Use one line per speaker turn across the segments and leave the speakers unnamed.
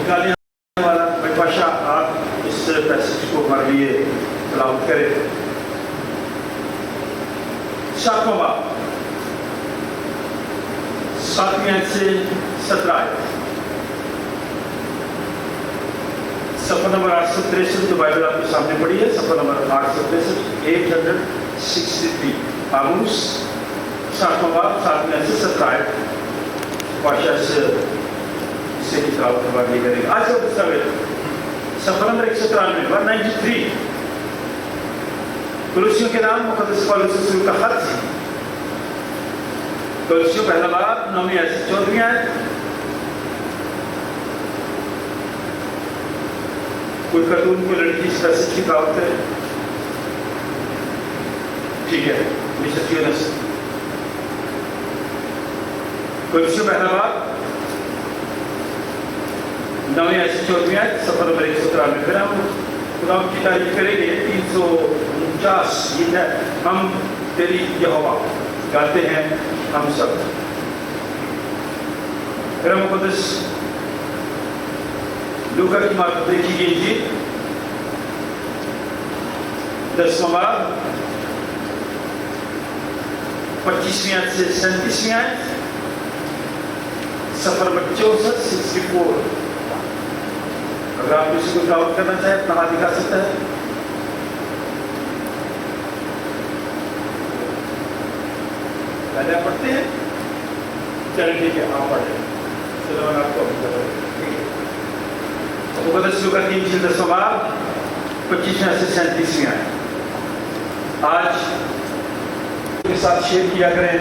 نکالنے والا بھائی پاشا آپ اس پیسج کو ہمارے لیے تلاوت کریں. 7واں باب 7ویں آیت سے 17 آیت. صفحہ نمبر 863 جو بائبل آپ کے سامنے پڑھی ہے, صفحہ نمبر 863 863. آموس 7واں باب 7ویں آیت سے 17 آیت پاشا سے کی تلاوت ہمارے لیے کریں گے. آج کا دستاویز صفحہ نمبر 193 193. کولوسیوں کے نام مقدس پالوس رسول کا خط. کولوسیوں پہلا باب 9ویں آیت سے 14ویں آیت. کوئی خاتون کو لڑکی اس پیسج کی دعوت کرے. ٹھیک ہے, مسٹر یونس. کولوسیوں پہلا باب 9ویں آیت سے 14ویں آیت, صفحہ نمبر 193. پھر ہم خدا کی تعریف کریں گے. 349 یہ ہے ہم تیری یہوہ گاتے ہیں ہم سب. پھر ہم مقدس لوکا کی مارفت دیکھی گئی انجیل 10واں باب 25ویں آیت سے 37ویں آیت, صفحہ نمبر 64 64. اگر آپ کسی کو دعوت کرنا چاہیں اپنا ہاتھ دکھا سکتا ہے. پہلے آپ پڑھتے ہیں. چلیں ٹھیک ہے, آپ پڑھ لیں. چلو میں آپ کو مقدس لوکا کی انجیل 10واں باب 25ویں سے 37ویں آیت. آج کے ساتھ شیئر کیا کریں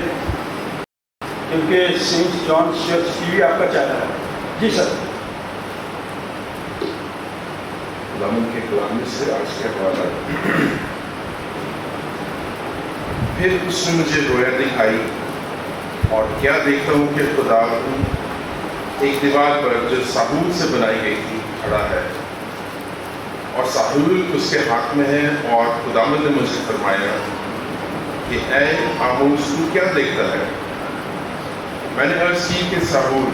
کیونکہ سینٹ جان چرچ ٹی وی آپ کا چینل ہے. جی سر.
خداوند کے کلام سے آج کا حوالہ. پھر اس نے مجھے رویا دکھائی اور کیا دیکھتا ہوں کہ خدا ایک دیوار پر جو ساحول سے بنائی گئی تھی کھڑا ہے, اور ساحول اس کے ہاتھ میں ہے. اور خداوند نے مجھے فرمایا کہ اے آموس تو کیا دیکھتا ہے؟ میں نے عرض کی کہ ساحول.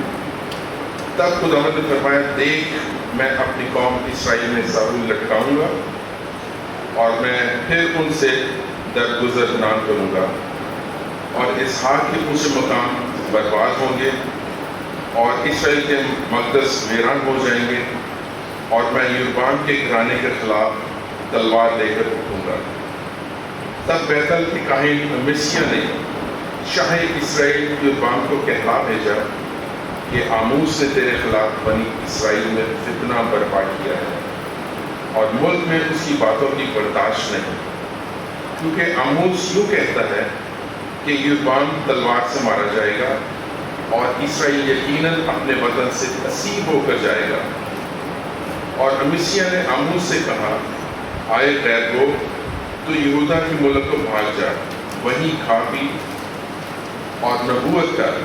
تب خداوند نے فرمایا دیکھ میں اپنی قوم اسرائیل میں ساحول لٹکاؤں گا اور میں پھر ان سے درگزر نہ کروں گا, اور اسحاق کے اونچے مقام برباد ہوں گے اور اسرائیل کے مقدس ویران ہو جائیں گے, اور میں یربعام کے گھرانے کے خلاف تلوار لے کر اٹھوں گا. تب بیتل کے کاہن امسیہ نے شاہ اسرائیل یربعام کو کہلا بھیجا کہ آموس نے تیرے خلاف بنی اسرائیل میں فتنہ برپا کیا ہے اور ملک میں اس کی باتوں کی برداشت نہیں, کیونکہ آموس یوں کہتا ہے کہ یربعام تلوار سے مارا جائے گا اور اسرائیل یقیناً اپنے وطن سے اسیر ہو کر جائے گا. اور امسیہ نے آموس سے کہا آئے غیر گو, تو یہودا کے ملک کو بھاگ جا, وہیں کھا پی اور نبوت کر,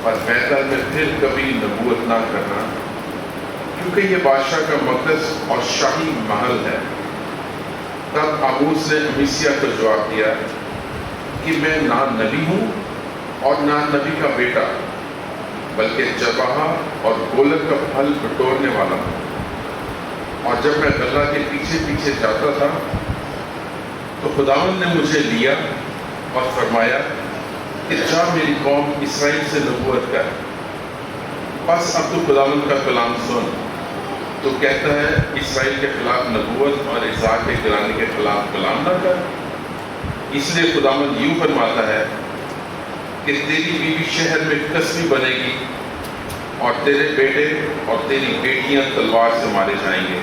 اور بیتل میں پھر کبھی نبوت نہ کرنا, کیونکہ یہ بادشاہ کا مقدس اور شاہی محل ہے. تب آموس نے امسیہ کو جواب دیا کہ میں نہ نبی ہوں اور نہ نبی کا بیٹا, بلکہ جباہا اور گولک کا پھل بٹورنے والا ہوں. اور جب میں غلہ کے پیچھے پیچھے جاتا تھا تو خداوند نے مجھے لیا اور فرمایا کہ جا میری قوم اسرائیل سے نبوت کر. بس اب تو خداوند کا کلام سن. تو کہتا ہے اسرائیل کے خلاف نبوت اور اسحاق کے گھرانے کے خلاف کلام نہ کر. اس لیے خداوند یوں فرماتا ہے کہ تیری بیوی شہر میں کسبی بنے گی اور تیرے بیٹے اور تیری بیٹیاں تلوار سے مارے جائیں گے,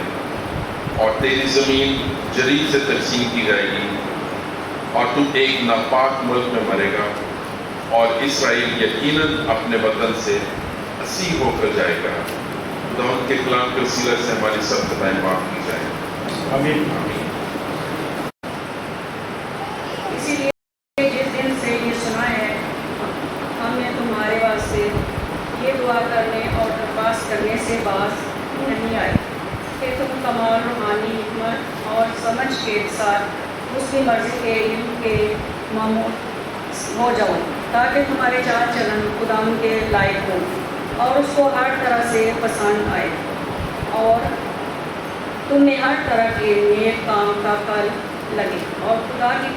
اور تیری زمین جریح سے تقسیم کی جائے گی, اور تو ایک ناپاک ملک میں مرے گا, اور اسرائیل یقیناً اپنے وطن سے اسیر ہو کر جائے گا. خداوند کے کلام کے وسیلہ سے ہماری سب خطائیں معاف کی جائیں.
آمین.
اسی لیے جس دن سے یہ سنا ہے ہم نے تمہارے واسطے یہ دعا کرنے اور درخواست کرنے سے باز نہیں آئے کہ تم کمال روحانی حکمت اور سمجھ کے ساتھ اس کی مرضی کے علم کے معمول ہو جاؤ, تاکہ تمہارے چال چلن خداوند کے لائق ہو اور اس کو ہر طرح سے پسند آئے. اور تم میں ہر طرح کے نیک کام کا پھل لگے اور خدا کی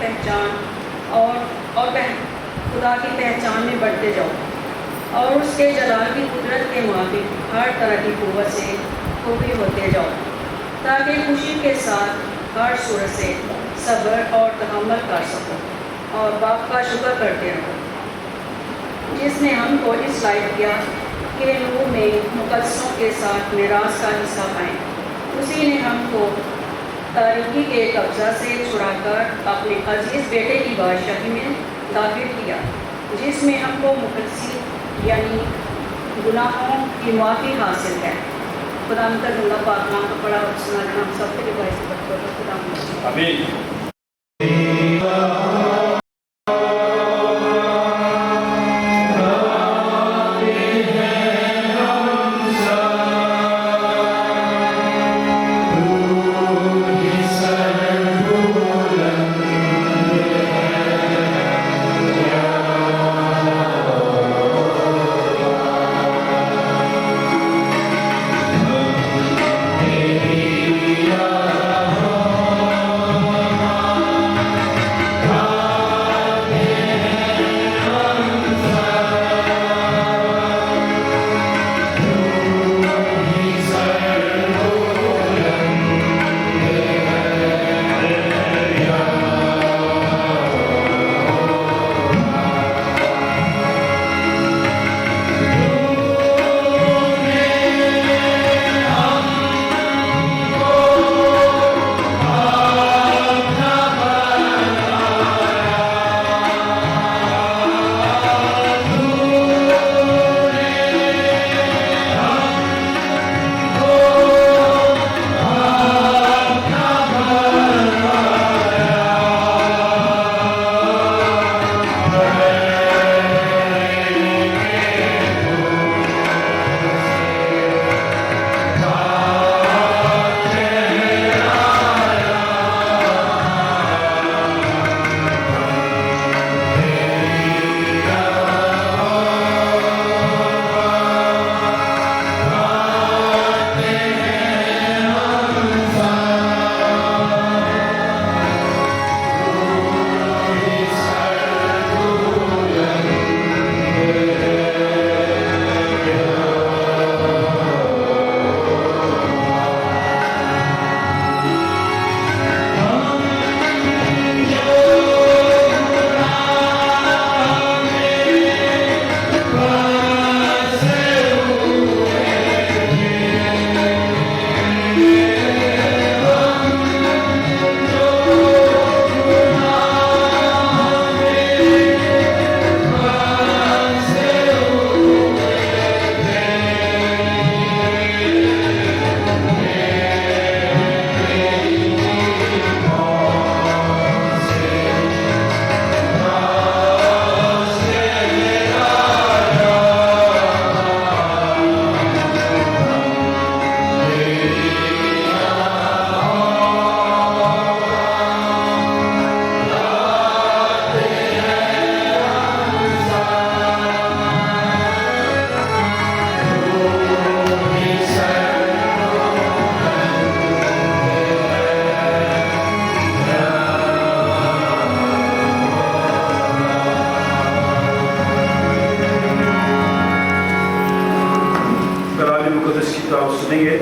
پہچان میں بڑھتے جاؤ اور اس کے جلال کی قدرت کے مطابق ہر طرح کی قوت سے پورے ہوتے جاؤ، تاکہ خوشی کے ساتھ ہر صورت سے صبر اور تحمل کر سکو اور باپ کا شکر کرتے رہو، جس نے ہم کو اس لائق کیا کہ نور میں مقدسوں کے ساتھ میراث کا حصہ پائیں۔ اسی نے ہم کو تاریکی کے قبضہ سے چھڑا کر اپنے عزیز بیٹے کی بادشاہی میں داخل کیا، جس میں ہم کو مقدسی یعنی گناہوں کی معافی حاصل ہے۔ خدا کا زندہ پاک نام کا پڑھا اور سنا جانا ہم سب کے باعث بڑھتا ہے۔ خدا
آمین۔ سنیں گے۔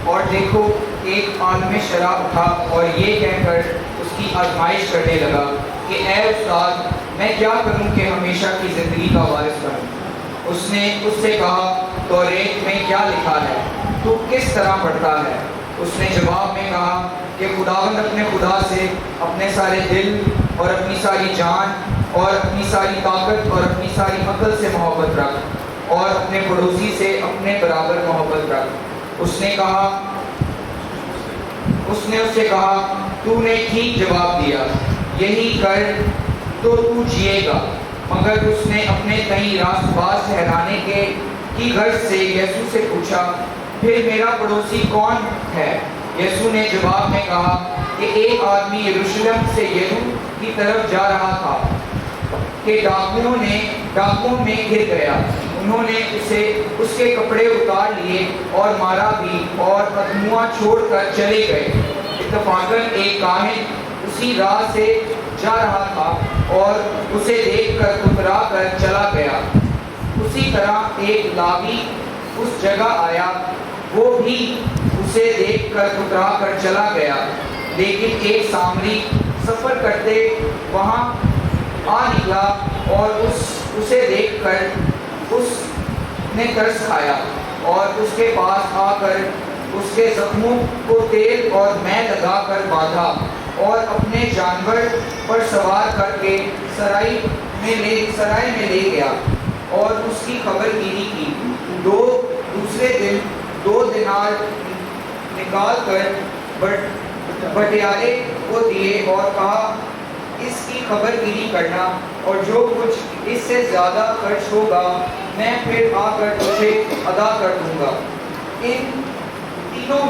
اور دیکھو ایک عالم شراب اٹھا اور یہ کہہ کر اس کی آزمائش کرنے لگا کہ اے استاد میں کیا کروں کہ ہمیشہ کی زندگی کا وارث بنوں۔ اس نے اس سے کہا توریت میں کیا لکھا ہے، تو کس طرح پڑھتا ہے؟ اس نے جواب میں کہا کہ خداوند اپنے خدا سے اپنے سارے دل اور اپنی ساری جان اور اپنی ساری طاقت اور اپنی ساری عقل سے محبت رکھ اور اپنے پڑوسی سے اپنے برابر محبت رکھ۔ اس نے اس سے کہا تو نے ٹھیک جواب دیا، یہی کر تو تو جیے گا۔ مگر اس نے اپنے کہیں راست باز ٹھہرانے کی غرض سے یسوع سے پوچھا پھر میرا پڑوسی کون ہے؟ یسوع نے جواب میں کہا کہ ایک آدمی یروشلم سے یریحو کی طرف جا رہا تھا کہ ڈاکوؤں میں گر گیا۔ انہوں نے اس کے کپڑے اتار لیے اور مارا بھی اور مجموعہ چھوڑ کر چلے گئے۔ اتفاقاً ایک کاہن اسی راہ سے جا رہا تھا اور اسے دیکھ کر اترا کر چلا گیا۔ اسی طرح ایک لاوی اس جگہ آیا، وہ بھی اسے دیکھ کر اترا کر چلا گیا۔ لیکن ایک سامری سفر کرتے وہاں آ نکلا اور اسے دیکھ کر اس نے ترس کھایا اور اس کے پاس آ کر اس کے زخموں کو تیل اور مے لگا کر باندھا اور اپنے جانور پر سوار کر کے سرائی میں لے گیا اور اس کی خبر گیری کی۔ دوسرے دن 2 دینار نکال کر بٹیارے کو دیے اور کہا اس کی خبر گیری کرنا، اور جو کچھ اس سے زیادہ خرچ ہوگا میں پھر آ کر تجھے ادا کر دوں گا۔ ان تینوں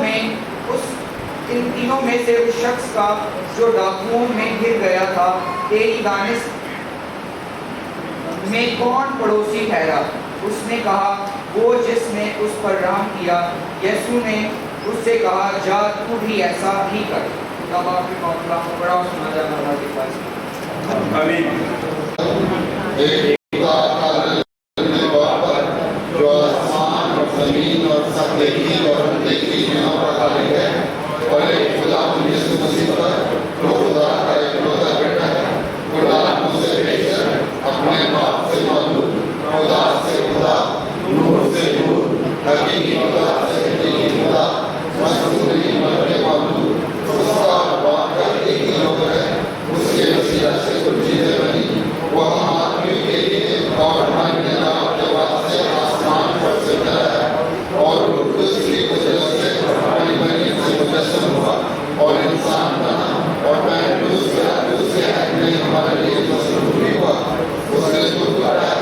میں سے اس شخص کا جو ڈاکوؤں میں گر گیا تھا تیری دانش میں کون پڑوسی ٹھہرا؟ اس نے کہا وہ جس نے اس پر رحم کیا۔ یسوع نے اس سے کہا جا تو بھی ایسا ہی کر۔ تب آپ کے معاملہ کو بڑا سنا جانا اللہ کے پاس۔
آمین۔
جو آسمان اور زمین اور سب دیکھی اور دیکھی چیزوں پر خالق ہے، اور ایک خدا یسوع مسیح پر جو خدا کا اکلوتا بیٹا ہے، خدا مجھ سے بے شک، اپنے باپ سے معلوم، خدا سے خدا، نور سے نور، حقیقی خدا سے حقیقی خدا، مصنوعی مرنے معلوم، اس کا باپ کا ایک ہی نوکر ہے، اس کے وسیلہ سے کچھ چیزیں بنی، وہ ہم آدمی کے لیے اور ہمارے نام کے واسطے آسمان پر سے اترا ہے، اور اس کی قدرت سے ہماری بنی سے مجسم ہوا اور انسان بنا، اور میں دوسرے حق میں ہمارے لیے مصروف ہوا، اس نے دودھ کھایا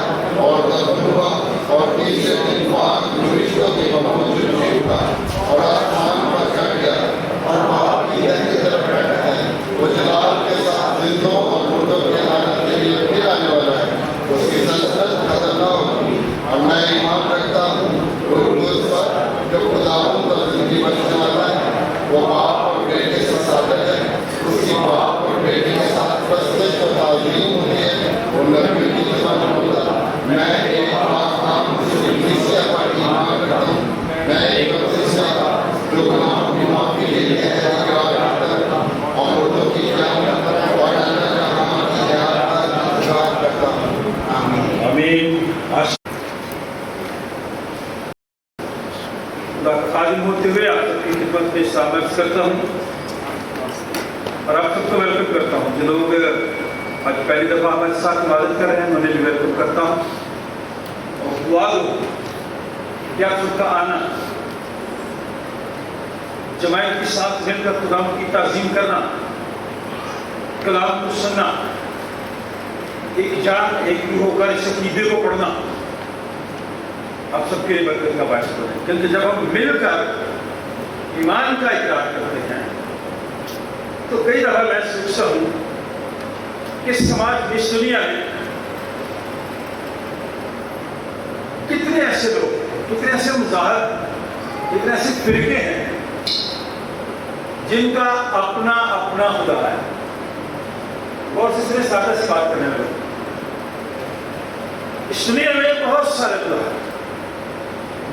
اور دفن ہوا، اور تیسرے دن پاک فرشتوں کے موجود اٹھا اور آسمان پر چڑھ گیا اور باپ کی دائیں طرف بیٹھا ہے۔ وہ جلال کے ساتھ زندوں اور مردوں کے لعنت کے لیے پھر آنے والا ہے۔ اس کی سلطنت ختم نہ ہوگی، اور میں ایمان رکھتا ہوں روح پر جو خداوند اور زندگی بخشنے والا ہے، وہ باپ اور بیٹے سے ثابت ہے۔ اس کی باپ اور بیٹے کے ساتھ پرستش اور تعظیم ہوتی ہے۔ وہ نبی کی زبان ہوتا میں ایک پاک مسلم کلیسیا پر ایمان رکھتا ہوں۔ میں ایک بپتسمہ جو گناہوں کی معافی کے لیے ہے اقرار کرتا ہوں، اور مردوں کی قیامت اور اللہ جہاں کی حیات کا انتظار کرتا ہوں۔ آمین۔
آمین۔ خدا کا خادم ہوتے ہوئے آپ سب کی خدمت میں سلام کرتا ہوں اور آپ سب کو ویلکم کرتا ہوں۔ جن لوگ آج پہلی دفعہ ہمارے ساتھ عبادت کر رہے ہیں انہیں بھی ویلکم کرتا ہوں، اور دعا دو کہ آپ سب کا آنا، جماعت کے ساتھ مل کر خدا کی تعظیم کرنا، کلام کو سننا، ایک جان ایک ہو کر اس عقیدے کو پڑھنا آپ سب کے لیے برکت کا باعث بنے، کیونکہ جب ہم مل کر ایمان کا اقرار کرتے ہیں تو کئی دفعہ میں سوچتا ہوں کہ سماج میں، اس دنیا میں کتنے ایسے لوگ، کتنے ایسے مذاہب، کتنے ایسے فرقے ہیں جن کا اپنا اپنا خدا ہے۔ اور اس میں سادہ سی بات کرنے لگا، اس دنیا میں بہت سارے خدا ہیں،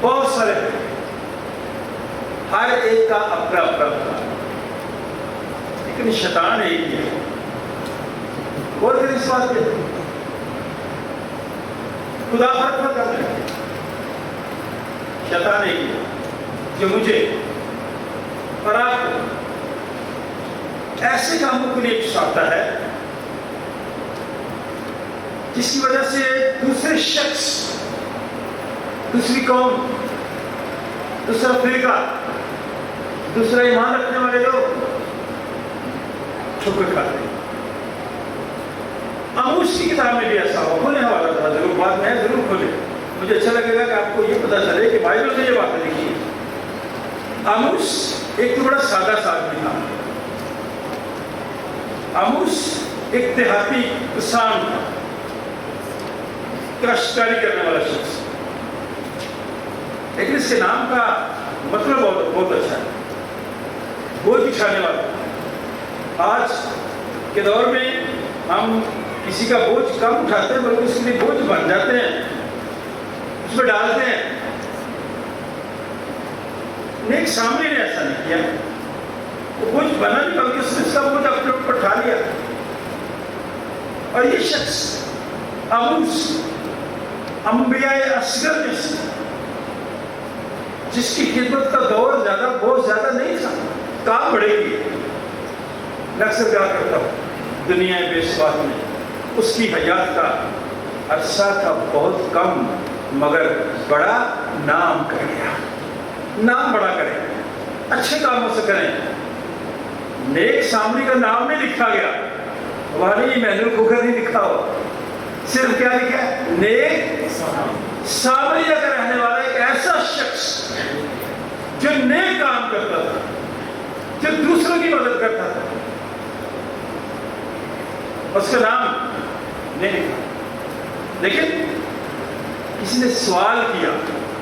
بہت سارے ہیں، ہر ایک کا اپنا اپنا خدا ہے، لیکن شیطان ایک ہی ہے۔ اور پھر اس بات پہ خدا فرق نہ کرتے ہیں، شیطان ایک ہی ہے جو مجھے اور آپ کو ایسے کاموں کے لیے اکساتا ہے جس کی وجہ سے دوسرے شخص، دوسری قوم، دوسرا فرقہ، دوسرا ایمان رکھنے والے لوگ ٹھوکر کھاتے ہیں۔ آموز کی کتاب میں بھی ایسا ہو، کھولنے والا تھا، ضرور بعد میں ضرور کھولے، مجھے اچھا لگے گا کہ آپ کو یہ پتا چلے کہ بائبل میں یہ باتیں لکھی ہیں۔ آموز ایک تو بڑا سادہ سا آدمی تھا، آموز ایک دیہاتی کسان تھا، काश्तकारी करने वाला शख्स, लेकिन इसके नाम का मतलब बहुत अच्छा है, बोझ उठाने वाला। आज के दौर में हम किसी का बोझ कम उठाते हैं बल्कि उसके लिए बोझ बन जाते हैं, उसमें डालते हैं। नेक सामने ने ऐसा नहीं किया, वो बोझ बना नहीं बल्कि उसने सब बोझ अपने ऊपर उठा लिया। और ये शख्स अबूस अंबियाए असगर में से, जिसकी खिदमत का दौर ज्यादा बहुत ज्यादा नहीं था, काम बढ़ेगी। मैं अक्सर क्या करता हूँ दुनिया बेसबात में, उसकी हयात का अरसा था बहुत कम मगर बड़ा नाम कर गया। नाम बड़ा करें, अच्छे कामों से करें। नेक सामरी का नाम नहीं लिखा गया, वाली मैनुअल कुकर नहीं लिखा हो, सिर्फ क्या लिखा है, नेक सामरिया का रहने वाला एक ऐसा शख्स जो नेक काम करता था, जो दूसरों की मदद करता था, उसका नाम नहीं लिखा। लेकिन किसी ने सवाल किया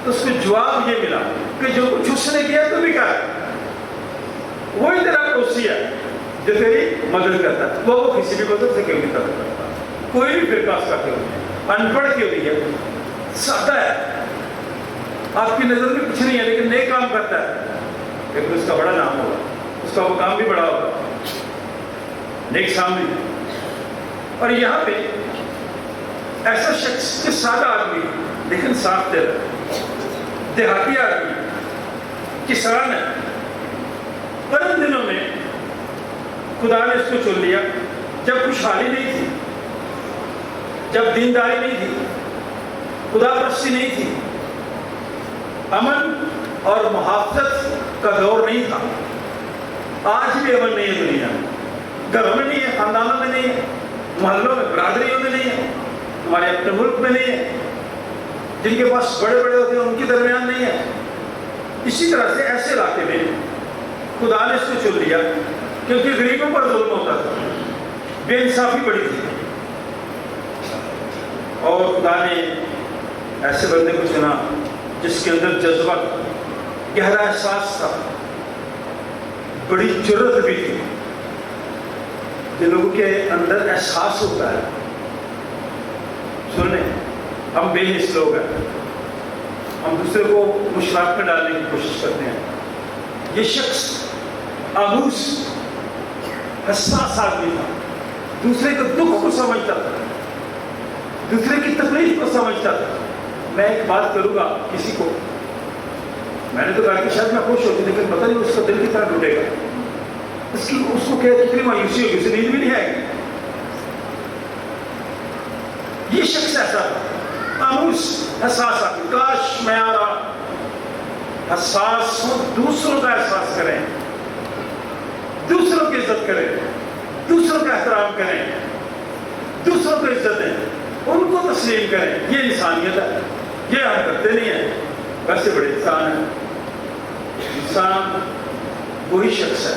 तो उसको जवाब ये मिला कि जो कुछ उसने किया तो भी क्या, वही तेरा पड़ोसी है जो तेरी मदद करता है। वो किसी भी मदद से क्यों नहीं करता, कोई भी फिरका उसका क्यों नहीं, अनपढ़ क्यों नहीं है, सादा है, आपकी नजर में कुछ नहीं है लेकिन नेक काम करता है, लेकिन उसका बड़ा नाम होगा, उसका वो काम भी बड़ा होगा, नेक सामने। और यहाँ पे ऐसा शख्स जो सादा आदमी लेकिन साफ दिल, देहाती आदमी, किसान है, पर उन दिनों में खुदा ने इसको चुन लिया जब खुशहाली नहीं थी, जब दीनदारी नहीं थी, खुदा परस्ती नहीं थी, अमन और मुहाफ़ज़त का दौर नहीं था। आज भी अमन नहीं है दुनिया में, घरों में नहीं है, खानदानों में नहीं है, मोहल्लों में, बरादरियों में नहीं है, हमारे अपने मुल्क में नहीं है, जिनके पास बड़े बड़े होते हैं उनके दरमियान नहीं है। इसी तरह से ऐसे इलाके में खुदा ने इसको चुन लिया क्योंकि गरीबों पर जुल्म होता था, बेइंसाफी बड़ी थी, और खुदा ने ऐसे बंदे को चुना जिसके अंदर जज्बा, गहरा एहसास था, बड़ी जुर्रत भी थी। जिन लोगों के अंदर एहसास होता है, सुनने, हम बेहिस लोग हैं, हम दूसरे को मुश्किलात में डालने की कोशिश करते हैं। ये शख्स आबूस हसास आदमी था, दूसरे के दुख को समझता था, दूसरे की तकलीफ को समझता था। मैं एक बात करूंगा किसी को, मैंने तो कहा कि शायद मैं खुश होती, लेकिन पता नहीं उसका दिल कितना टूटेगा, उसको क्या कितनी मायूसी होगी, उसे नींद भी नहीं आएगी। ये शख्स ऐसा था, आमूस हसास आदमी। काश मैं आ रहा हसास हो, दूसरों का एहसास करें, दूसरों की इज्जत करें, दूसरों का एहतराम करें, दूसरों को इज्जत दें, उनको तस्लीम करें। ये इंसानियत है, ये हम करते नहीं हैं। वैसे बड़े इंसान हैं। इंसान वही शख्स है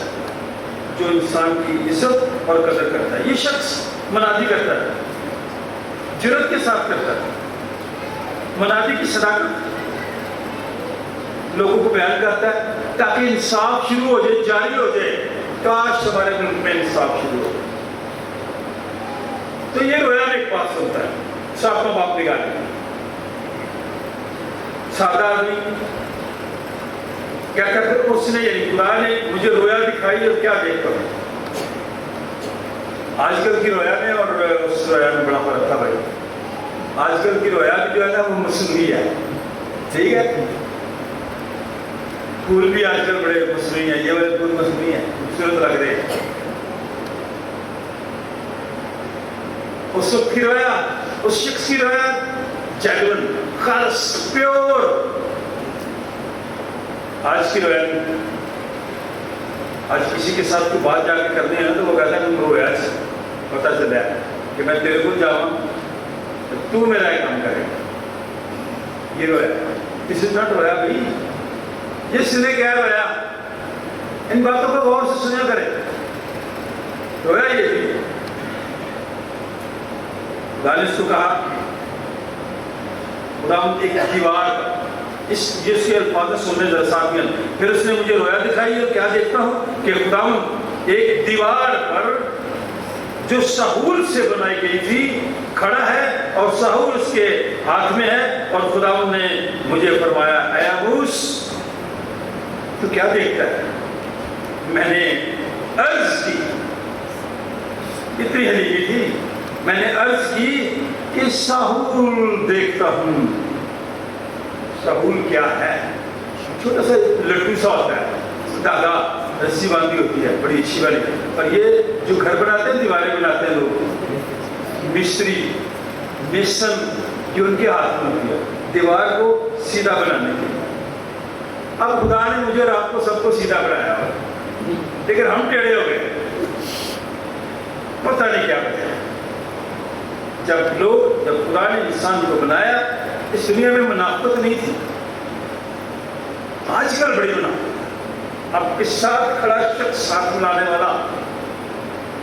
जो इंसान की इज्जत और कदर करता है। ये शख्स मनादी करता है, जुर्रत के साथ करता है, मनादी की सदाकत लोगों को बयान करता है ताकि इंसाफ शुरू हो जाए, जारी हो जाए। काश हमारे मुल्क में इंसाफ शुरू हो। तो ये रोया में एक बात सुनता है, सातवां बाप निकाले, सादा आदमी क्या करते, उसने यानी खुदा ने मुझे रोया दिखाई और क्या देखता हूं। आजकल की रोया में और उस रोया में बड़ा फर्क था भाई। आजकल की रोया भी जो है ना वो मसनूई है, ठीक है। फूल भी आजकल बड़े मसनूई है, ये वाले फूल मसनूई है, खूबसूरत लग रहे हैं। उस वक्त की रोया, उस शख्स की रोया जेन्युइन, खालिस, प्योर। आज की रोया, आज किसी के साथ कोई बात जाके करनी है तो वो कहता है तुम रोया से पता चला कि मैं तेरे को जाऊँ तो तू मेरा एक काम करेगा। ये रोया, दिस इज नॉट रोया भाई, ये सुने क्या रोया। इन बातों को गौर से सुना करें। रोया ये थी, दानिश को कहा खुदावंद एक दीवार पर इस यीशु के अल्फाज सुनने ज़रा साथियों, फिर उसने मुझे रोया दिखाई और क्या देखता हूँ कि खुदावंद एक दीवार पर जो शाऊल से बनाई गई थी खड़ा है और शाऊल उसके हाथ में है। और खुदावंद ने मुझे फरमाया, ऐ आमोस तू क्या देखता है? मैंने अर्ज की, इतनी हलीमी थी, मैंने अर्ज की कि शाऊल देखता हूँ। शाऊल क्या है? छोटा सा लड्डू सा होता है, धागा रस्सी बांधी होती है, बड़ी अच्छी वाली। और ये जो घर बनाते हैं, दीवारें बनाते हैं लोग, मिस्त्री मेसन, जो उनके हाथ में होती है दीवार को सीधा बनाने के लिए। अब खुदा ने मुझे और आपको सबको सीधा बनाया, लेकिन हम टेढ़े हो गए, पता नहीं क्या बताया। जब खुदा ने इंसान को बनाया, इस दुनिया में मुनाफत नहीं थी, आजकल बड़ी मुनाफत। आपके साथ खड़ा शख्स, साथ मिलाने वाला,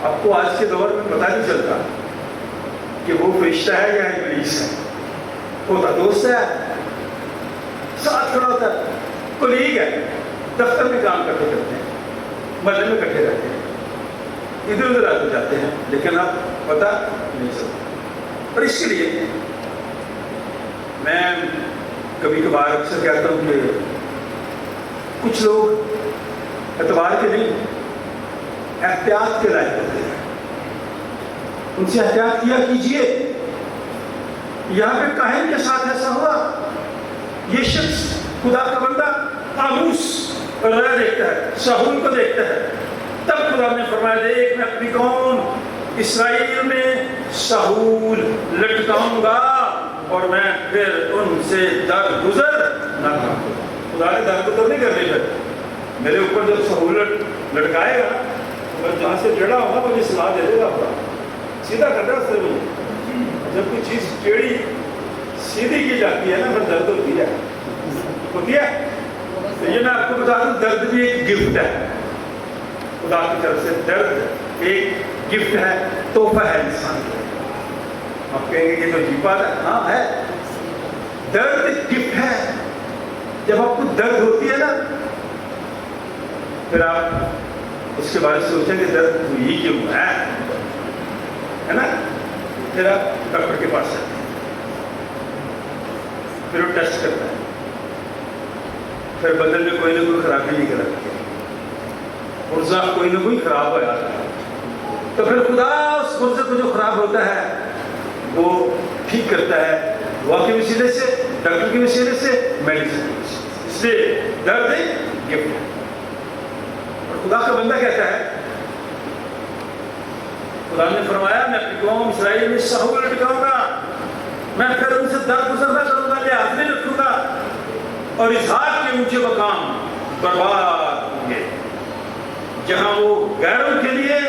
आपको आज के दौर में पता नहीं चलता कि वो फरिश्ता है या इब्लीस है। होता दोस्त है, साथ खड़ा होता है, कोलीग है, दफ्तर में काम करते हैं, महल्ले में इकट्ठे रहते हैं, इधर उधर आते जाते हैं, लेकिन आप पता नहीं चलता। और इसके लिए मैं कभी कभार अक्सर कहता हूँ कि कुछ लोग एतबार के नहीं, एहतियात के लायक होते हैं, उनसे एहतियात किया कीजिए। यहाँ पे काहिन के साथ ऐसा हुआ, ये शख्स खुदा का बंदा आमूस रोया देखता है, शाऊल को देखता है। तब खुदा ने फरमाया, देख मैं अपनी कौम इस्राएल में शाऊल लटकाऊंगा और मैं फिर उनसे दरगुजर न करूंगा। खुदा ने दरगुजर नहीं करनी, फिर मेरे ऊपर जब शाऊल लटकाएगा, मैं जहाँ से टेढ़ा होगा मुझे सलाह दे देगा, सीधा कर रहा है। जब कोई चीज़ टेढ़ी सीधी की जाती है ना, फिर दर्द होती है। तो ये मैं आपको बता दूं, दर्द भी एक गिफ्ट है खुदा की तरफ से। दर्द एक गिफ्ट है, तोहफा है इंसान को। आप कहेंगे ये तो अजीब बात है, हाँ है, दर्द गिफ्ट है। जब आपको दर्द होती है ना, फिर आप उसके बारे में सोचेंगे दर्द हुई क्यों है ना। फिर आप डॉक्टर के पास जाते हैं, फिर वो टेस्ट करता है, फिर बदन में कोई ना कोई खराबी निकल आती है, पुर्जा कोई ना कोई खराब हो जाता है। तो फिर खुदा उस पुर्जे को जो खराब होता है वो ठीक करता है, दवा के वसीले से, डॉक्टर के वसीले से, मेडिसिन के वसीले से। इसलिए दर्द एक गिफ्ट है। और खुदा का बंदा कहता है, खुदा ने फरमाया, मैं अपनी कौम इस्राएल में शाऊल लटकाऊंगा, मैं फिर उनसे दरगुजर न करूंगा, लिहाज नहीं रखूंगा, और इसहाक के ऊंचे मकाम बर्बाद होंगे जहां वो गैरों के लिए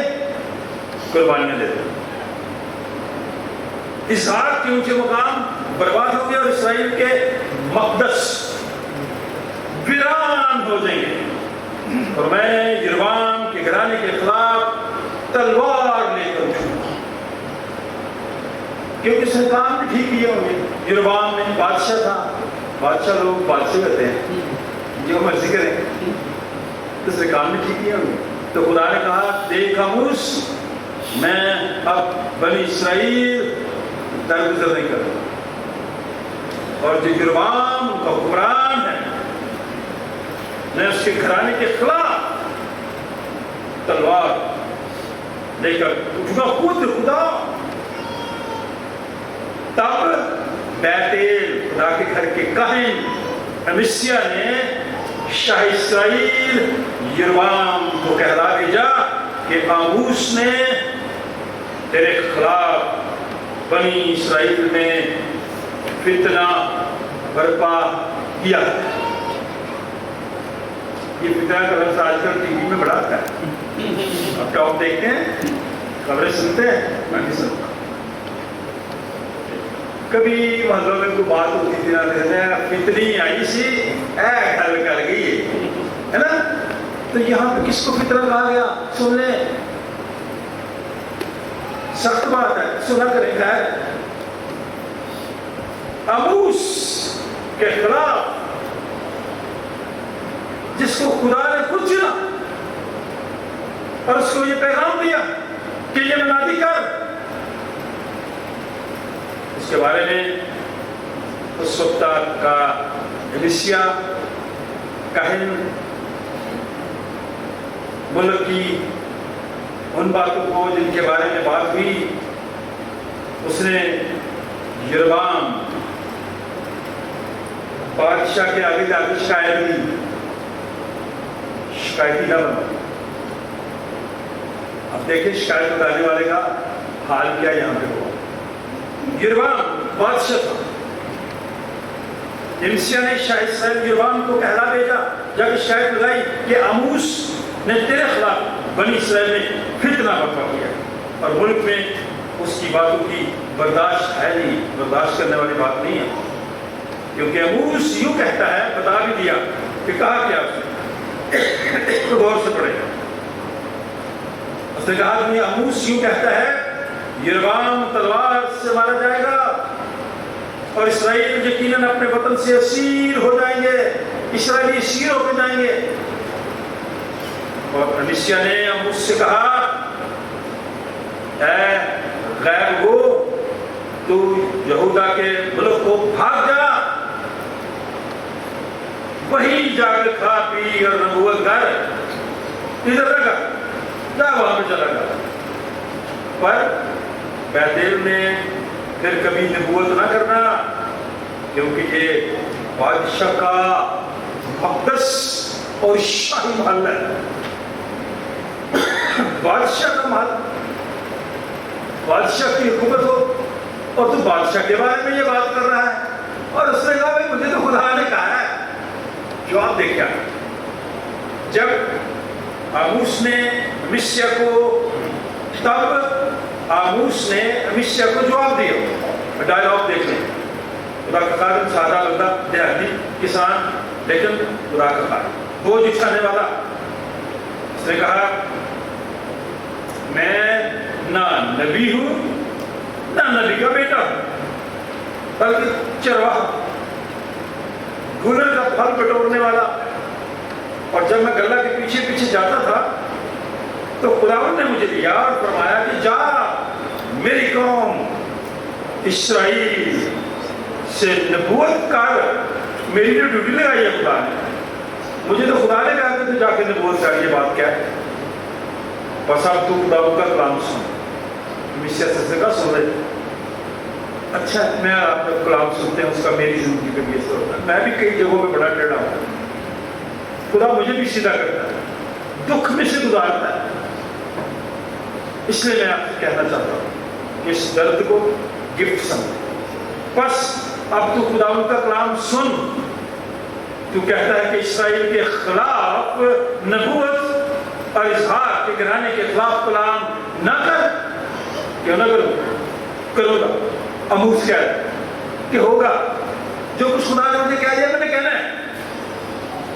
कुर्बानियां देते हैं। इसहाक के ऊंचे मकाम बर्बाद होंगे और इस्राएल के मक़दस वीरान हो जाएंगे। और मैं यरबाम के घराने के खिलाफ तलवार लेकर उठूंगा, क्योंकि उसने काम भी ठीक किए होंगे। यरबाम में बादशाह था, बादशाह लोग बादशाह होते हैं, जो मर्जी करें, तो उसने काम भी ठीक किए होंगे। तो खुदा ने कहा, देख आमूस, मैं अब बनी इस्राएल दरगुजर नहीं करूंगा, और जो यरबाम का हुक्मरान है, मैं उसके घराने के खिलाफ तलवार लेकर उठूंगा खुद खुदा। तब बैतेल खुदा के घर के काहिन अमिस्या ने शाह इस्राएल यरबाम को कहला भेजा कि आमूस ने तेरे खिलाफ बनी इस्राएल में फितना बर्पा किया। ये फितना का लफ्ज़ आजकल टीवी में बड़ा आता है, अब टॉप देखते हैं, खबरें सुनते हैं, मैं भी सुनता हूँ। कभी मोहल्लों में कोई बात होती थी ना, फितनी आई सी हल कर गई है ना, तो यहाँ पे किसको फितना कहा गया? सुन ले, सख्त बात है, सुना करें। खैर आमूस के खिलाफ, जिसको खुदा ने खुद चुना और उसको ये पैगाम दिया कि ये मुनादी कर, इसके बारे में उस वक्त का एलिशिया काहिन मुल्क की उन बातों को जिनके बारे में बात हुई, उसने यरोबाम बादशाह के आगे जाकर शिकायत दी, शिकायती न बना। अब देखिए शिकायत बताने वाले का हाल क्या यहाँ पे हुआ। यरोबाम बादशाह था, एलिशिया ने शायद यरोबाम को कहला भेजा, जब शिकायत लगाई कि आमूस ने तेरे खिलाफ बनी इसराइल में फितना बर्पा किया और मुल्क में उसकी बातों की बर्दाश्त है नहीं, बर्दाश्त करने वाली बात नहीं है, क्योंकि आमूस यूं कहता है, बता भी दिया कि कहा क्या उसने, तो गौर से पढ़ेगा। उसने कहा कि आमूस यूं कहता है, यरोबाम तलवार से मारा जाएगा और इसराइल यकीनन अपने वतन से असीर हो जाएंगे, इसराइली असीर होकर जाएंगे। और एलिशिया ने आमूस से कहा, ऐ गैर वो, तू यहूदा के मुल्क को भाग जा, वहीं जाकर खा पी और नबूवत कर, इधर रखा जा, वहां पे चला गया। पर बैतेल में फिर कभी नबूवत ना करना, क्योंकि ये बादशाह का मुक़द्दस और शाही महल है, बादशाह का महल, बादशाह की हुकूमत हो और तू बादशाह के बारे में ये बात कर रहा है। और उसने कहा, भाई मुझे तो खुदा ने कहा है। जवाब दे क्या? जब आमूस ने एलिशिया को, तब आमूस ने एलिशिया को जवाब दिया। डायलॉग देख लें। खुदा का खादिम, सादा बंदा, देहाती किसान, लेकिन खुदा का खादिम, बोझ उठाने वाला। उसने कहा, मैं ना नबी हूं ना नबी का बेटा हूं, बल्कि चरवाहा, गुलर का फल बटोरने वाला। और जब मैं गल्ला के पीछे पीछे जाता था तो खुदावंद ने मुझे लिया और फरमाया कि जा, मेरी कौम इस्राएल से नबूवत कर। मेरी जो ड्यूटी लगाई है खुदा ने, मुझे तो खुदा ने कहा कि तू जाके नबूवत कर। ये बात क्या है? बस अब तू खुदावंद का कलाम सुन। एलिशिया से कहा, सुन रहे? अच्छा, मैं आप जब कलाम सुनते हैं उसका मेरी जिंदगी पे भी असर होता है। मैं भी कई जगहों पे बड़ा टेढ़ा हूँ, खुदा मुझे भी सीधा करता है, दुख में से गुजारता है। इसलिए मैं आपसे कहना चाहता हूँ कि इस दर्द को गिफ्ट समझ। बस अब तू खुदावंद का कलाम सुन। तू कहता है कि इसराइल के खिलाफ नबूवत और इसहाक के घराने के खिलाफ कलाम न कर। क्यों ना करूँ? करूँगा। आमूस कह रहा कि होगा जो कुछ खुदा ने मुझे कह दिया, मैंने कहना है।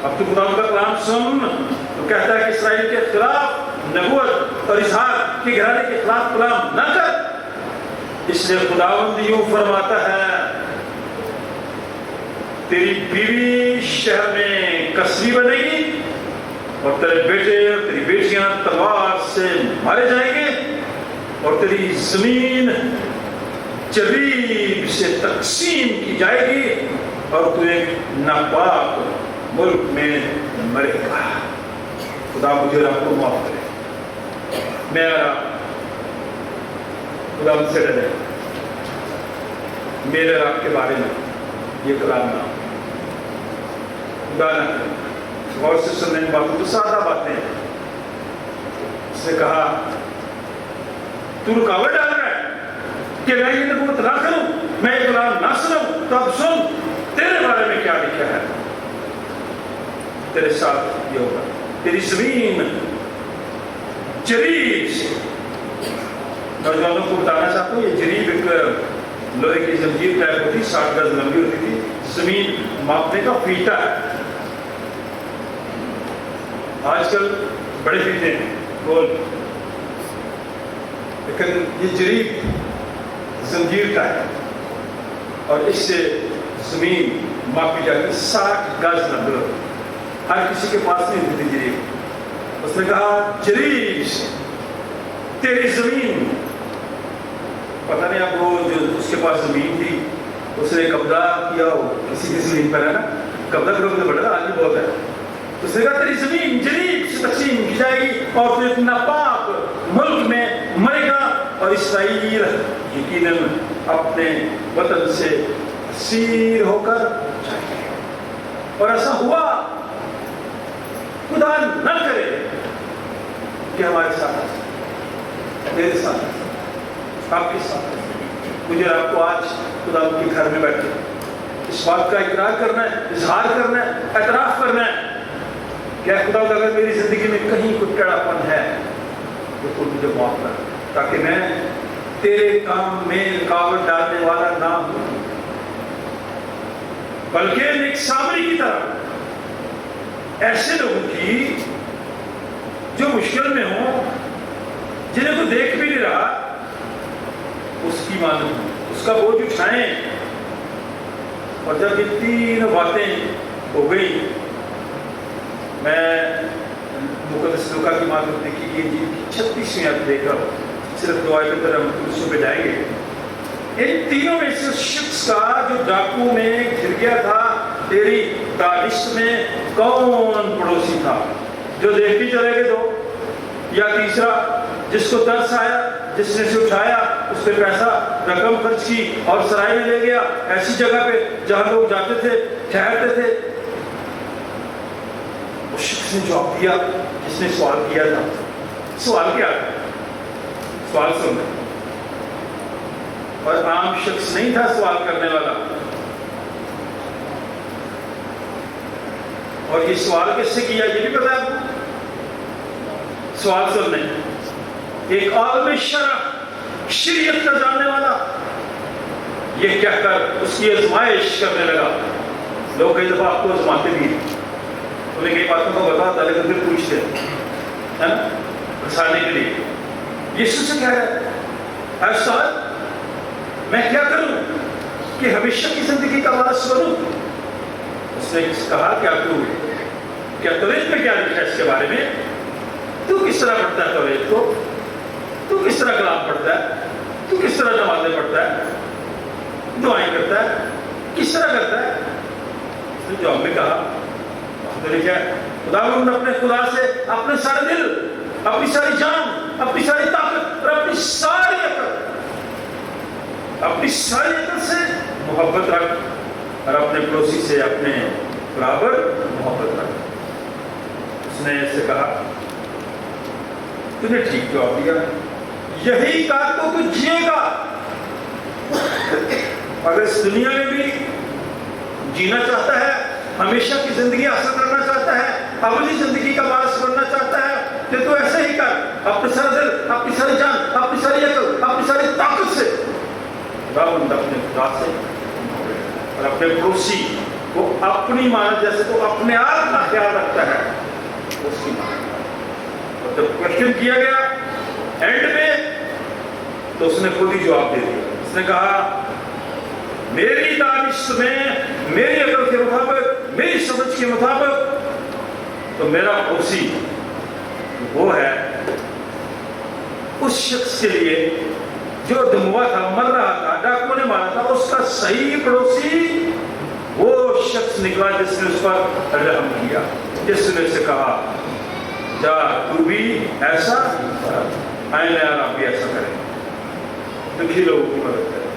अब तू खुदावंद का कलाम सुन। तो कहता है कि इसराइल के खिलाफ नबूवत और इसहाक के घराने के खिलाफ कलाम न कर। इसलिए खुदावंद यूं फरमाता है, तेरी बीवी शहर में कसरी बनेगी और तेरे बेटे और तेरी बेटियां तलवार से मारे जाएंगे और तेरी जमीन जरीब से तकसीम की जाएगी और तू एक नापाक मुल्क में मरेगा। खुदा मुझे आपको माफ करे। मेरा खुदा मुझसे डरे, मेरे रब के बारे में ये कलाम ना खुदा ना करे। गौर से सुनने की बातों तो सादा बातें। उसने कहा, तू रुकावट डाल रहा है कि मैं ये नबूवत ना करूं, मैं ये कलाम ना सुनूं। तो अब सुन, तेरे बारे में क्या लिखा है। तेरे साथ ये होगा, तेरी जमीन जरीब से। नौजवानों को बताना चाहता हूँ, ये जरीब एक लोहे की जंजीर टाइप होती, 60 गज लंबी होती थी। जमीन मापने का फीता है। आजकल बड़े फीते हैं गोल, लेकिन ये जरीब जंजीर का है اور اس سے زمین ماپی جاتی 60 گز نمبر، ہر کسی کے پاس نہیں ہوتی جریب۔ اس نے کہا جریب تیری زمین، پتہ نہیں آپ وہ جو اس کے پاس زمین تھی اس نے قبضہ کیا ہو کسی کی زمین پر، ہے نا، قبضہ کرو تو بڑا آدمی بہت ہے۔ اس نے کہا تیری زمین جریب سے تقسیم کی جائے گی اور تو اتنا پاک ملک میں مرے گا، اور اسرائیل یقیناً اپنے وطن سے اسیر ہو کر جائے گا۔ اور ایسا ہوا، خدا نہ کرے کہ ہمارے ساتھ، میرے ساتھ، آپ کے ساتھ، مجھے آپ کو آج خدا کے گھر میں بیٹھے اس بات کا اقرار کرنا ہے، اظہار کرنا ہے، اعتراف کرنا ہے کہ خدا اگر میری زندگی میں کہیں کوئی ٹیڑھا پن ہے تو مجھے معاف کر، تاکہ میں تیرے کام میں رکاوٹ ڈالنے والا نہ ہوں، بلکہ ایک سامری کی طرح ایسے لوگوں کی جو مشکل میں ہوں، جنہیں کوئی دیکھ بھی نہیں رہا، اس کی مانوں، اس کا بوجھ اٹھائیں۔ اور جب یہ تین باتیں ہو گئی، میں مقدس لوکا کی معلوم دیکھی کہ یہ 36ویں آیت دیکھ رہا ہوں، صرف 2 آیتوں پر ہم کلسوں پہ جائیں گے۔ ان تینوں میں سے شخص کا جو ڈاکو میں گر گیا تھا تیری دانش میں، کون پڑوسی تھا جو دیکھ کے چلے گئے دو؟ یا تیسرا جس کو ترس آیا، جس نے اسے اٹھایا، اس پہ پیسہ رقم خرچ کی اور سرائے میں لے گیا، ایسی جگہ پہ جہاں لوگ جاتے تھے، ٹھہرتے تھے؟ اس شخص نے جواب دیا جس نے سوال کیا تھا۔ سوال کیا تھا؟ سوال سن، اور عام شخص نہیں تھا سوال کرنے والا۔ اور یہ سوال کس سے کیا یہ بھی پتا ہے آپ کو؟ سوال سننے، ایک عالم شرع، شریعت کا جاننے والا، یہ کہہ کر اس کی آزمائش کرنے لگا۔ لوگ کئی دفعہ آپ کو آزماتے بھی ہیں، انہیں کئی باتوں کو بتاتا لیکن پھر پوچھتے ہیں نا بسانے کے لیے۔ یسوع سے کہہ رہا ہے اے استاد میں کیا کروں کہ ہمیشہ کی زندگی کا وارث بنوں؟ اس نے کہا کیا توریت میں کیا لکھا ہے اس کے بارے میں؟ تو کس طرح پڑھتا ہے توریت کو؟ تو کس طرح کلام پڑھتا ہے؟ تو کس طرح نمازیں پڑھتا ہے، دعائیں کرتا ہے، کس طرح کرتا ہے؟ اس نے جواب میں کہا خداوند اپنے خدا سے اپنے سارے دل، اپنی ساری جان، اپنی ساری طاقت اور اپنی ساری عقل سے محبت رکھ، اور اپنے پڑوسی سے اپنے برابر محبت رکھ۔ اس نے ایسے کہا تو نے ٹھیک جواب دیا، یہی کار کو تو جیے گا۔ اگر اس دنیا میں بھی جینا چاہتا ہے، ہمیشہ کی زندگی حاصل کرنا چاہتا ہے، ابدی زندگی کا وارث بننا چاہتا ہے، کہ تو ایسے ہی کر، اپنے سارے دل، اپنی ساری جان، اپنی ساری عقل، اپنی ساری طاقت سے خداوند اپنے خدا سے اور اپنے پڑوسی کو اپنی مانت جیسے تو اپنے آپ کا خیال رکھتا ہے اس کی مانت۔ اور جب کوشچن کیا گیا اینڈ میں تو اس نے خود ہی جواب دے دیا۔ اس نے کہا میری دانش میں، میری عقل کے مطابق، میری سمجھ کے مطابق تو میرا پڑوسی وہ ہے اس شخص کے لیے جو دموا تھا، مر رہا تھا، ڈاکو نے مارا تھا، اس کا صحیح پڑوسی وہ شخص نکلا جس نے اس پر رحم کیا، جس نے اسے کہا جا تو بھی ایسا آئین آپ بھی ایسا کریں، دکھی لوگوں کی مدد کریں۔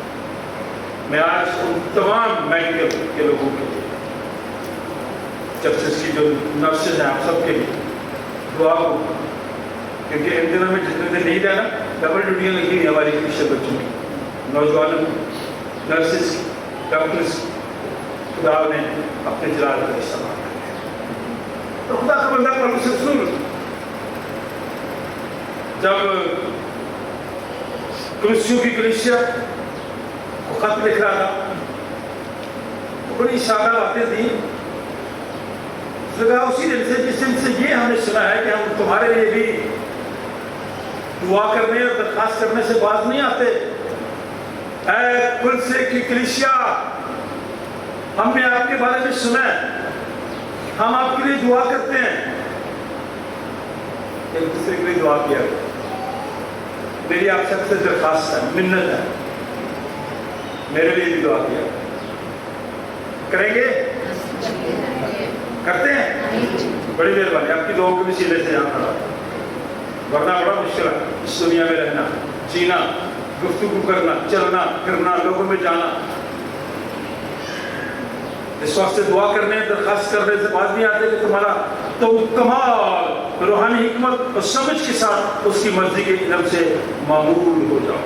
میں آج ان تمام میڈیکل کے لوگوں کے لیے، چرچز کی جو نرسز ہیں آپ سب کے لیے دعا ہو، کیونکہ ان دنوں میں جتنے دن نہیں رہنا ڈبل ڈیوٹیاں لگی ہوئی ہماری کرسچن بچوں کی، نوجوانوں کی، نرسز کی، ڈاکٹرز کی، خدا نے اپنے جلال کا استعمال کیا۔ تو خدا کا بندہ پالوس رسول جب کلسیوں کی کلیسیا کو خط لکھ رہا تھا تو بڑی سادہ باتیں تھیں۔ اس نے کہا اسی دن سے جس دن سے یہ ہم نے سنا ہے کہ ہم تمہارے لیے بھی دعا کرنے اور درخواست کرنے سے باز نہیں آتے، اے کلسے کی کلیسیا، ہم نے آپ کے بارے میں سنا ہے، ہم آپ کے لیے دعا کرتے ہیں۔ ایک دوسرے کے لیے دعا کیا کریں۔ میری آپ سب سے درخواست ہے، منت ہے، میرے لیے بھی دعا کیا کریں گے؟ کرتے ہیں؟ بڑی مہربانی، آپ کی دعاؤں کے بھی سیلے سے یہاں کھڑا، ورنہ بڑا مشکل ہے اس دنیا میں رہنا، جینا، گفتگو کرنا، چلنا پھرنا، لوگوں میں جانا۔ اس وقت سے دعا کرنے، درخواست کرنے سے بات نہیں آتے کہ تمہارا تم کمال روحانی حکمت اور سمجھ کے ساتھ اس کی مرضی کے علم سے معمول ہو جاؤ۔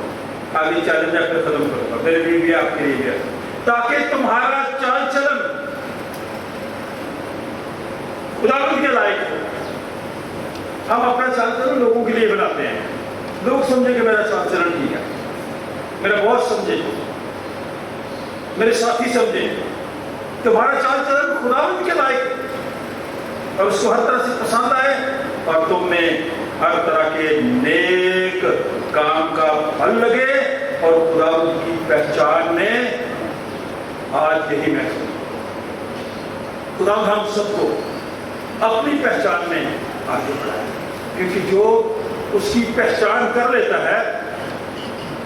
آگے چیلنج میں اپنے ختم کروں گا، میرے لیے بھی آپ کے لیے بھی ہے، تاکہ تمہارا چال چلن خداوند کے لائق ہو۔ ہم اپنا چال چلن لوگوں کے لیے بناتے ہیں، لوگ سمجھیں کہ میرا چال چلن ٹھیک ہے، میرا باس سمجھے، میرے ساتھی سمجھے، تمہارا چال چلن خداوند کے لائق ہے اور اس کو ہر طرح سے پسند آئے اور تم میں ہر طرح کے نیک کام کا پھل لگے اور خداوند کی پہچان میں آج یہی محسوس۔ خداوند ہم سب کو اپنی پہچان میں آگے بڑھائے، کیونکہ جو اس کی پہچان کر لیتا ہے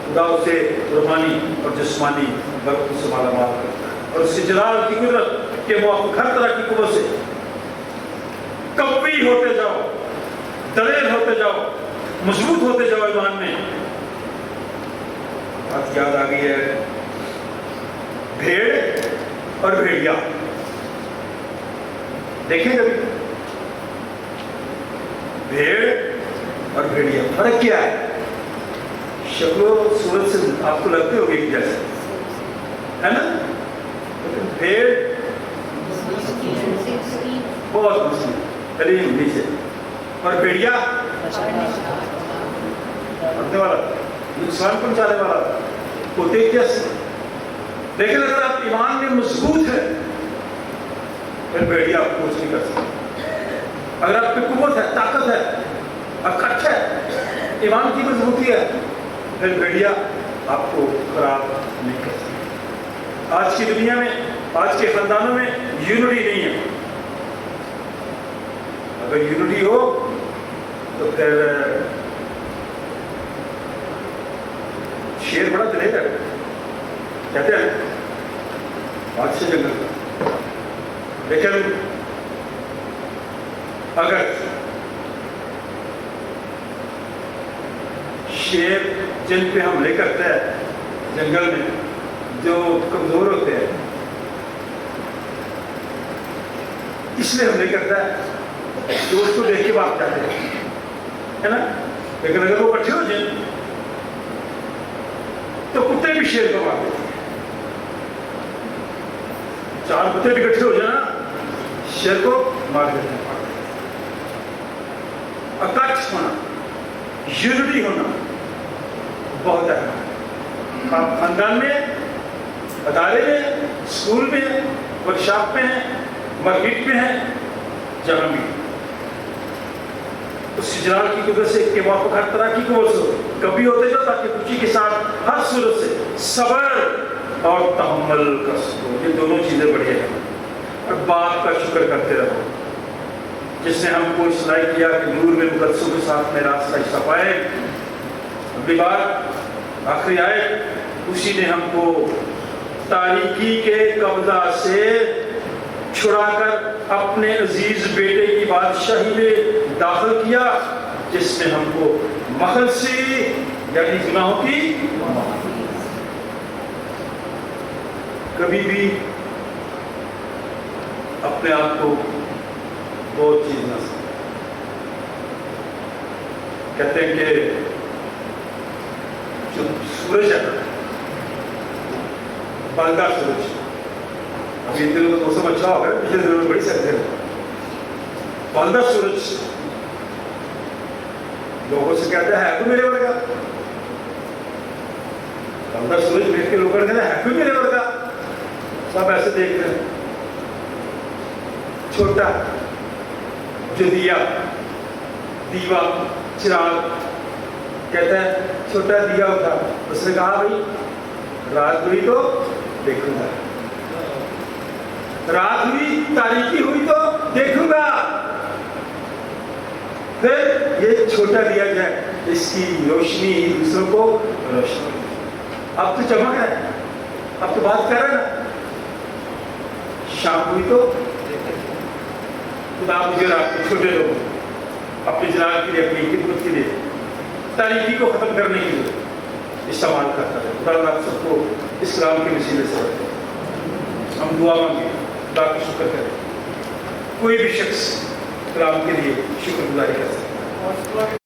خدا اسے روحانی اور جسمانی برکت سے مالا مال کرتا ہے، اور اس کے جلال کی قدرت کے موافق ہر طرح کی قوت سے قوی ہوتے جاؤ، دلیر ہوتے جاؤ، مضبوط ہوتے جاؤ ایمان میں۔ بات یاد آ گئی ہے، بھیڑ اور بھیڑیا دیکھیں کبھی؟ بھیڑ اور بھیڑیا فرق کیا ہے؟ شکل و صورت سے آپ کو لگتے ہوگے کہ جیسے ہے نا، لیکن بھیڑ بہت مسلم کریم نیچے، اور بھیڑیا مرنے والا، نقصان پہنچانے والا، ہوتے کیسے؟ لیکن اگر آپ ایمان میں مضبوط ہیں پھر بھیڑیا آپ کو کچھ نہیں کر سکتے۔ اگر آپ کی قوت ہے، طاقت ہے، اکٹھ ہے، ایمان کی مضبوطی ہے، پھر بھیڑیا آپ کو خراب نہیں کر سکتے۔ آج کی دنیا میں، آج کے خاندانوں میں یونٹی نہیں ہے۔ اگر یونٹی ہو تو پھر شیر بڑا دلیر ہے، کہتے ہیں بادشاہ جنگل کا، لیکن اگر شیر جن پہ حملے کرتا ہے جنگل میں، جو کمزور ہوتے ہیں، اس لیے حملے کرتا ہے جو اس کو دیکھ کے بھاگ جاتے ہیں، ہے نا؟ لیکن اگر وہ اکٹھے ہو جائیں تو کتے بھی شیر کو مار دیتے ہیں۔ چار کتے بھی اکٹھے ہو جائیں شیر کو مار دیتے ہیں۔ اکٹھ ہونا، یونٹی ہونا بہت اہم ہے۔ آپ خاندان میں، ادارے میں، اسکول میں، ورکشاپ میں ہیں، مارکیٹ میں ہیں، جہاں بھی اس جلال کی قدرت سے کے موافق ہر طرح کی قوت ہو، کبھی ہوتے جاؤ تاکہ خوشی کے ساتھ ہر صورت سے صبر اور تحمل کر سکو۔ یہ دونوں چیزیں بڑھیا ہیں، اور باپ کا شکر کرتے رہو جس نے ہم کو اصلاح کیا کہ نور میں مقدسوں کے ساتھ میں راستہ حصہ پائے۔ اگلی بار آخری آئے، اسی نے ہم کو تاریکی کے قبضہ سے چھڑا کر اپنے عزیز بیٹے کی بادشاہی میں داخل کیا، جس نے ہم کو مخلصی یعنی گناہوں کی کبھی بھی اپنے آپ کو بہت چیز نہ سمجھیں۔ کہتے ہیں کہ جو سورج ہے، بالدار سورج، ابھی ان دنوں میں موسم اچھا ہوگا، پچھلے دنوں میں بڑی سردی ہے، بالدار سورج لوگوں سے کہتا ہے تو میرے ورگا، بالدار سورج دیکھ کے لوگ کہتے ہیں ہے میرے ورگا، سب ایسے دیکھتے ہیں۔ چھوٹا جو دیوا چراغ کہتا ہے چھوٹا دیا اٹھا، اس نے کہا بھائی रात हुई तो देखूंगा, रात हुई तारीकी हुई तो देखूंगा। फिर ये छोटा दिया जाए, इसकी रोशनी दूसरों को रोशनी। अब तो चमक है, अब तो बात कर रहे ना। शाम हुई तो खुदा मुझे रात के छोटे लोगों अपने जलाल के लिए, अपनी खिदमत के लिए, तारीकी को खत्म करने के लिए इस्तेमाल करता है। खुदा आप सबको इस कलाम के वसीले से हम दुआ मांगे, खुदा का शुक्र करें। कोई भी शख्स कलाम के लिए शुक्रगुजारी कर सकता है।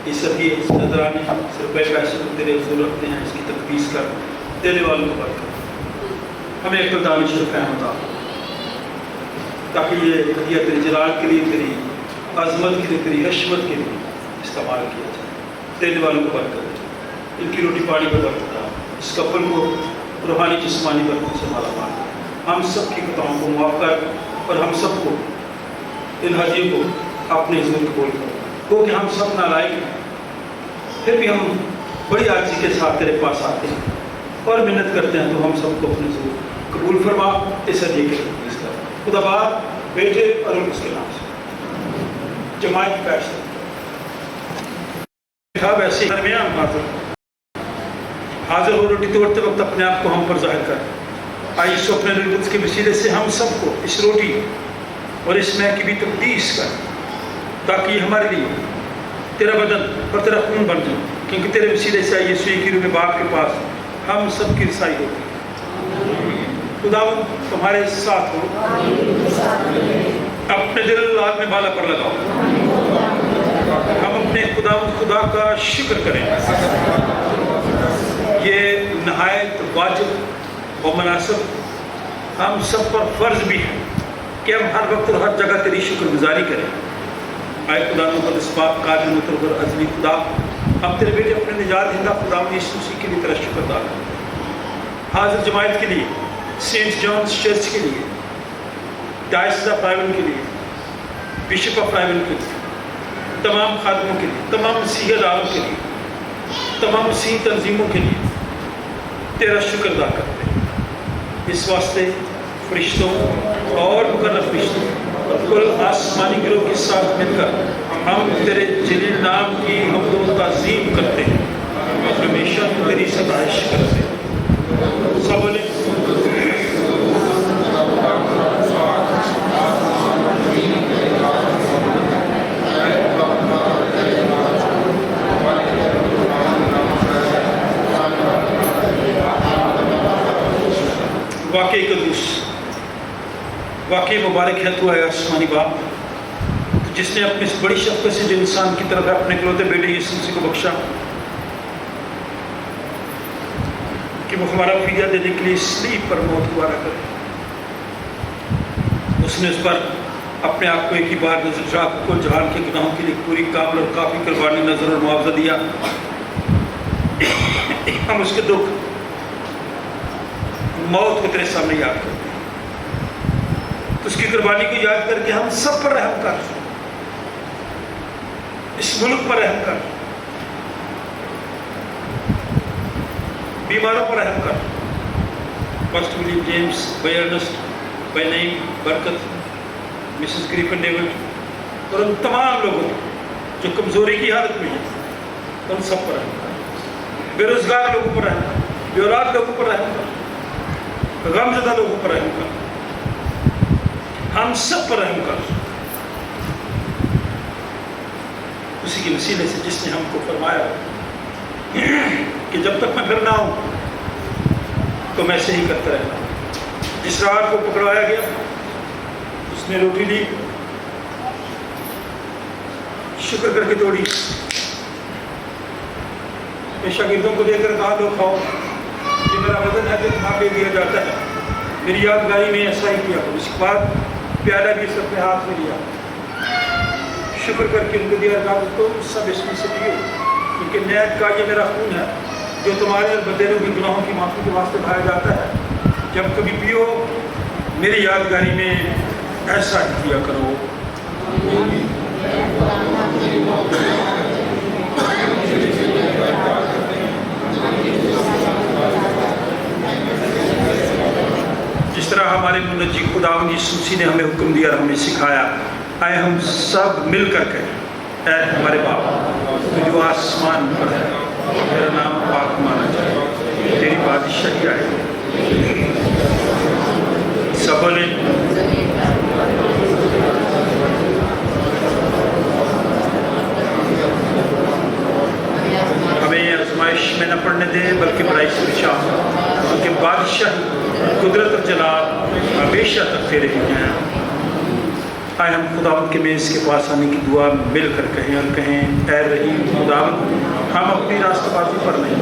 ये सभी नजराने रुपये पैसे को तेरे हजूर रखते हैं, इसकी तकदीस कर, देने वालों को बरकत हमें एक दानिश होता, ताकि ये हदिया तेरे जलाल के लिए, तेरी अजमत के लिए, तेरी हशमत के लिए इस्तेमाल किया जाए। देने वालों को बरकत, इनकी रोटी पानी को बरकत, इस कपल को रूहानी जिस्मानी बरकत से माला माल, हम सब की खताओं को मुआफ़ कर और हम सबको इन हाजियों को अपने हुजूर कबूल करो, क्योंकि हम सब नालायक हैं, फिर भी हम बड़ी आजी के साथ तेरे पास आते हैं और मिन्नत करते हैं, तो हम सबको अपने हुजूर कबूल फरमा। इस हदीये के लिए खुदा बाप, बेटे और उसके नाम से जमात बैठ वैसे दरमियान हाजिर हो रोटी तोड़ते वक्त अपने आप को हम पर जाहिर कर। आइए सो अपने रूह के वसीले से हम सबको इस रोटी और इस मैं की भी तकदीस कर, ताकि हमारे लिए तेरा बदन और तेरा खून बन जाए, क्योंकि तेरे वसीले से आइए सुई की रूह में बाप के पास हम सब की रसाई होती। खुदा तुम्हारे साथ हो, अपने दिल आग में बाला पर लगाओ। हम अपने खुदा का शुक्र करें। ये नहायत वाजिब और मुनासिब हम सब पर फर्ज भी है कि हम हर वक्त और हर जगह तेरी शुक्रगुजारी करें। आए खुदा मुक़द्दस पाक कादिर मुतवव्विर अज़ली खुदा, हम तेरे बेटे अपने निजात हिंदा खुदा यीशु मसीह के लिए तेरा शुक्र अदा करें। हाजिर जमात के लिए, सेंट जॉन्स चर्च के लिए, डायसिस ऑफ रायवन के लिए, बिशप ऑफ रायवन के लिए, तमाम खादमों के लिए, तमाम मसीहदारों के लिए, तमाम मसीह तंजीमों के लिए तेरा शुक्र अदा करते हैं। इस वास्ते फरिश्तों और मुकर्रब फरिश्तों और कुल आसमानी गिरोह के साथ मिलकर हम तेरे जलील नाम की हम्द व ताज़ीम करते हैं और हमेशा तेरी सताइश करते हैं। सब बोले वाकई कदूस, वाकई मुबारक है तू है आसमानी बाप, जिसने अपनी इस बड़ी शफ़क़त से जो इंसान की तरफ अपने इकलौते बेटे यीशु मसीह को बख्शा कि वो हमारा फिदिया देने के लिए सलीब पर मौत गुवारा करे। उसने उस पर अपने आप को एक ही बार नजर को जहान के गुनाहों के लिए पूरी कामिल और काफ़ी कुर्बानी नजर और मुआवजा दिया। हम उसके दुख मौत को तेरे सामने याद करते हैं, तो उसकी कुर्बानी को याद करके हम सब पर रहम कर, इस मुल्क पर रहम कर, बीमारों पर रहम कर। फर्स्ट विलियम जेम्स, बाय अर्नेस्ट, बाय Naeem, Barkat, Mrs Griffin David और उन तमाम लोगों जो कमजोरी की हालत में हैं, उन सब पर रहम कर। बेरोजगार लोगों पर रहम कर, बेऔलाद लोगों पर रहम कर, गमज़दा लोगों पर रहम कर, हम सब पर रहम कर। उसी के वसीले से जिसने हमको फरमाया कि जब तक मैं फिर ना हूं तो मैं ऐसे ही करता रहना। जिस रात को पकड़वाया गया उसने रोटी ली, शुक्र करके तोड़ी, शागिर्दों को देकर कहा लो खाओ, ये मेरा वजन है जो तुम्हारे दिया जाता है, मेरी यादगारी में ऐसा ही किया। उसके बाद प्याला भी सबने हाथ में लिया, शुक्र करके उनको दिया, कहा तो सब इसमें से पियो, क्योंकि नैत का ये मेरा खून है जो तुम्हारे और बदेरों के गुनाहों की माफ़ी के वास्ते बहाया जाता है। जब कभी पियो मेरी यादगारी में ऐसा ही किया करो। जिस तरह हमारे मुनज्जी खुदावंद यीशु मसीह ने हमें हुक्म दिया और हमें सिखाया, आए हम सब मिल कर कहें, ऐ हमारे बाप जो आसमान पर है, तेरा नाम पाक माना जाए, तेरी बादशाही आए। सब बोले हमें आजमाइश में न पड़ने दे, बल्कि बुराई से बचा, क्योंकि बादशाही कुदरत और जलाल हमेशा तक तेरे ही हैं। आए हम खुदावंद के मेज़ के पास आने की दुआ मिल कर कहें और कहें, ऐ रहीम खुदावंद, हम अपनी रास्तबाजी पर नहीं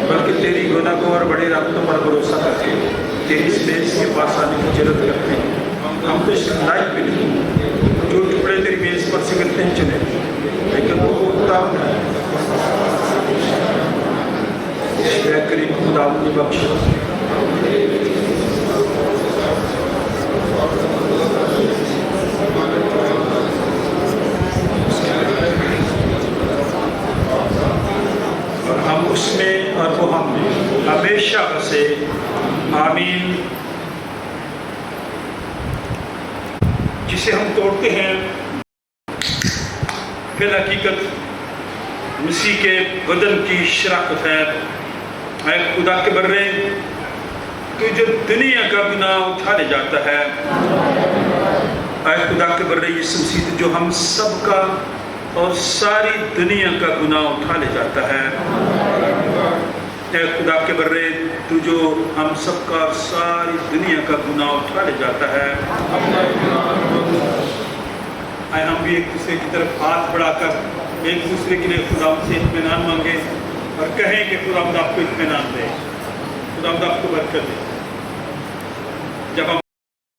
बल्कि तेरी गुनाह और बड़े रास्तों पर भरोसा करके तेरी इस मेज़ के पास आने की जरूरत करते हैं। हम तो इस लायक भी नहीं, जो टुकड़े तेरी मेज़ पर से गिरते हैं चुने, लेकिन वो खुदावंद है। करीब खुदावंद की बख्श आमीन। जिसे हम तोड़ते हैं फिर हकीकत मसीह के बदन की शराकत है। ऐ खुदा के बर्रे तो जो दुनिया का गुनाह उठा ले जाता है, ऐ खुदा के बर्रे यीशु मसीह जो हम सब का और सारी दुनिया का गुनाह उठा ले जाता है। ऐ खुदा के बर्रे तू जो हम सब का और सारी दुनिया का गुनाह उठा ले जाता है। आए हम भी एक दूसरे की तरफ हाथ बढ़ाकर एक दूसरे के लिए खुदा से इत्मीनान मांगे और कहें कि खुदा आपको इत्मीनान दे, खुदा आपको बरकत दे। जब हम